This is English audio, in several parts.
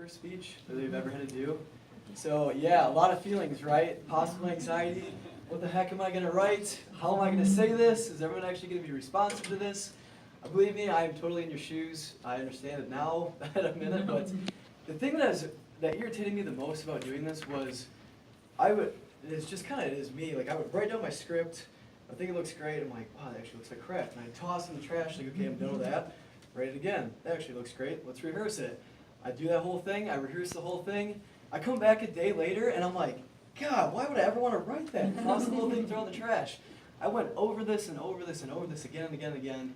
first speech that they've ever had to do. So yeah, a lot of feelings, right? Possible anxiety. What the heck am I going to write? How am I going to say this? Is everyone actually going to be responsive to this? Believe me, I am totally in your shoes. I understand it now at a minute, but the thing that irritated me the most about doing this was it's just kind of, it is me, like I would write down my script, I think it looks great, I'm like, wow, that actually looks like crap, and I toss it in the trash, like, okay, I'm done with that, write it again, that actually looks great, let's rehearse it. I do that whole thing, I rehearse the whole thing, I come back a day later, and I'm like, God, why would I ever want to write that? Toss the whole thing, throw it in the trash. I went over this and over this and over this again and again and again,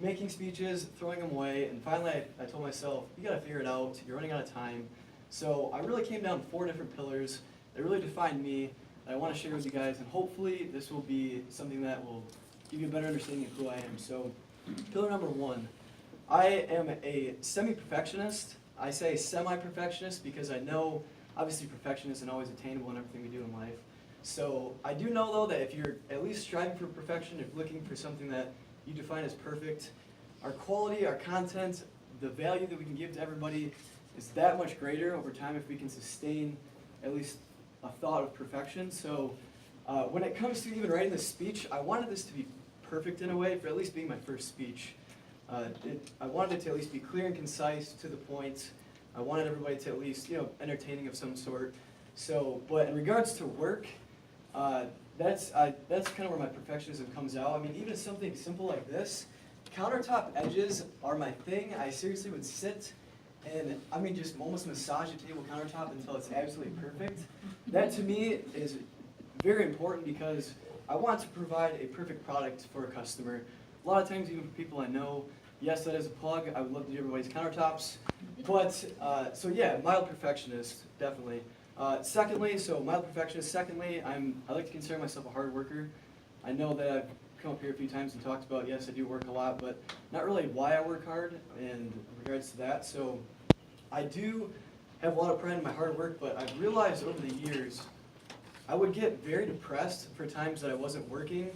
making speeches, throwing them away, and finally I told myself, you gotta figure it out, you're running out of time. So I really came down 4 different pillars that really defined me, that I want to share with you guys, and hopefully this will be something that will give you a better understanding of who I am. So, pillar number 1, I am a semi-perfectionist. I say semi-perfectionist because I know, obviously perfection isn't always attainable in everything we do in life. So I do know though that if you're at least striving for perfection, if you're looking for something that you define as perfect, our quality, our content, the value that we can give to everybody is that much greater over time if we can sustain at least a thought of perfection. So when it comes to even writing this speech, I wanted this to be perfect in a way, for at least being my first speech. I wanted it to at least be clear and concise, to the point. I wanted everybody to at least, entertaining of some sort. So, but in regards to work, that's kind of where my perfectionism comes out. I mean, even something simple like this, countertop edges are my thing. I seriously would sit and, just almost massage a table countertop until it's absolutely perfect. That to me is very important because I want to provide a perfect product for a customer. A lot of times, even for people I know, yes, that is a plug. I would love to do everybody's countertops. But, so yeah, mild perfectionist, definitely. Secondly, I like to consider myself a hard worker. I know that I've come up here a few times and talked about, yes, I do work a lot, but not really why I work hard in regards to that. So I do have a lot of pride in my hard work, but I've realized over the years, I would get very depressed for times that I wasn't working.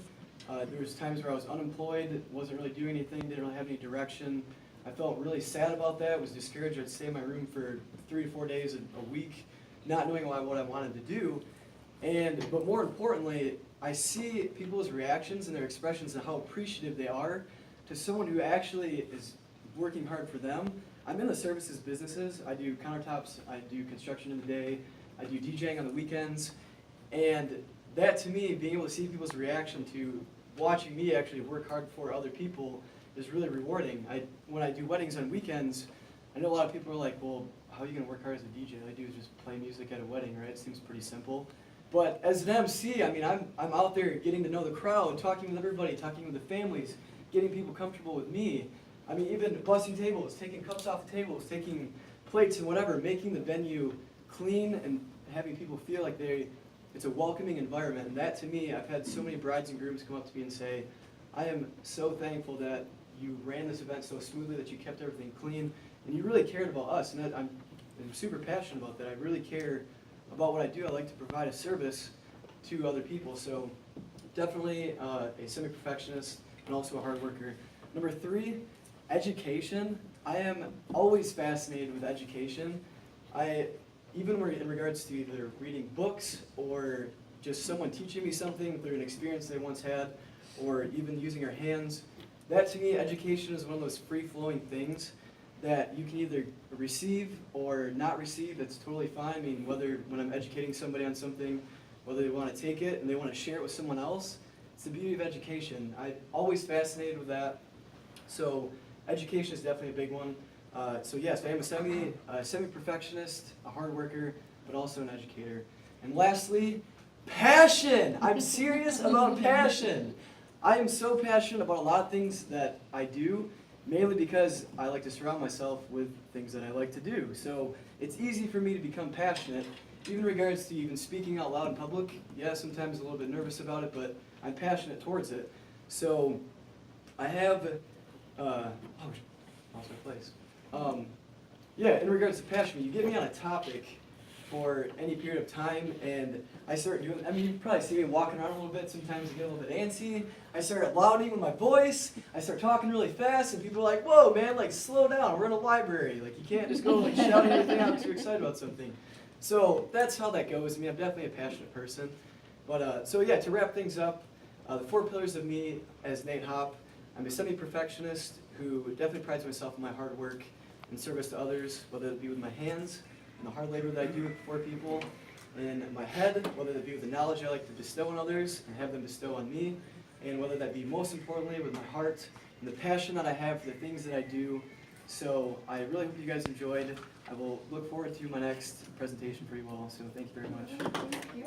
There was times where I was unemployed, wasn't really doing anything, didn't really have any direction. I felt really sad about that, was discouraged. I'd stay in my room for 3 to 4 days a week, not knowing what I wanted to do. But more importantly, I see people's reactions and their expressions and how appreciative they are to someone who actually is working hard for them. I'm in the services businesses. I do countertops, I do construction in the day, I do DJing on the weekends. And that to me, being able to see people's reaction to watching me actually work hard for other people is really rewarding. When I do weddings on weekends, I know a lot of people are like, well, how are you going to work hard as a DJ? All I do is just play music at a wedding, right? It seems pretty simple. But as an MC, I'm out there getting to know the crowd, talking with everybody, talking with the families, getting people comfortable with me. Even bussing tables, taking cups off the tables, taking plates and whatever, making the venue clean and having people feel like it's a welcoming environment. And that to me, I've had so many brides and grooms come up to me and say, I am so thankful that you ran this event so smoothly, that you kept everything clean, and you really cared about us. And I'm super passionate about that. I really care about what I do. I like to provide a service to other people. So definitely a semi-perfectionist and also a hard worker. Number 3, education. I am always fascinated with education. Even in regards to either reading books or just someone teaching me something through an experience they once had, or even using our hands. That to me, education is one of those free-flowing things that you can either receive or not receive. That's totally fine. When I'm educating somebody on something, whether they want to take it and they want to share it with someone else, it's the beauty of education. I'm always fascinated with that. So education is definitely a big one. So yes, I am a semi-perfectionist, a hard worker, but also an educator. And lastly, passion. I'm serious about passion. I am so passionate about a lot of things that I do, mainly because I like to surround myself with things that I like to do. So it's easy for me to become passionate, even in regards to even speaking out loud in public. Yeah, sometimes a little bit nervous about it, but I'm passionate towards it. So I have, lost my place. In regards to passion, you get me on a topic, for any period of time, and I start doing, I mean, you can probably see me walking around a little bit, sometimes I get a little bit antsy, I start louding with my voice, I start talking really fast, and people are like, whoa man, like slow down, we're in a library, like you can't just go like shouting everything out because you're excited about something. So that's how that goes. I mean, I'm definitely a passionate person. But so yeah, to wrap things up, the 4 pillars of me as Nate Hopp: I'm a semi-perfectionist who definitely prides myself on my hard work and service to others, whether it be with my hands and the hard labor that I do for people, and my head, whether it be with the knowledge I like to bestow on others and have them bestow on me, and whether that be most importantly with my heart and the passion that I have for the things that I do. So I really hope you guys enjoyed. I will look forward to my next presentation for you all, so thank you very much. Thank you.